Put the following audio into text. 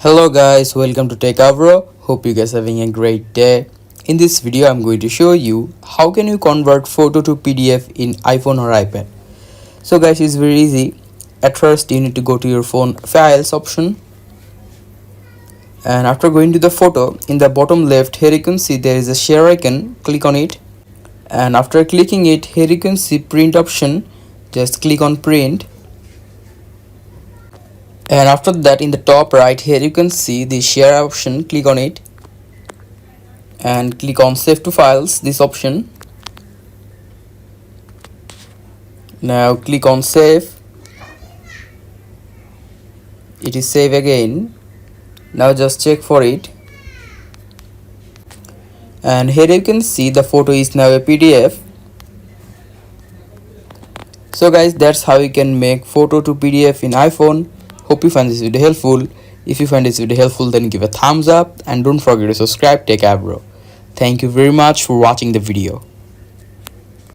Hello guys, welcome to Techavro. Hope you guys are having a great day. In this video I'm going to show you how can you convert photo to PDF in iPhone or iPad. So guys, it's very easy. At first you need to go to your phone files option, and after going to the photo, in the bottom left here you can see there is a share icon. Click on it, and after clicking it, here you can see print option. Just click on print. And after that, in the top right here you can see the share option. Click on it and click on save to files, this option. Now click on save. It is save again. Now just check for it, and here you can see the photo is now a PDF. So guys, that's how you can make photo to PDF in iPhone. Hope you find this video helpful. If you find this video helpful, then give a thumbs up and don't forget to subscribe Techavro. Thank you very much for watching the video.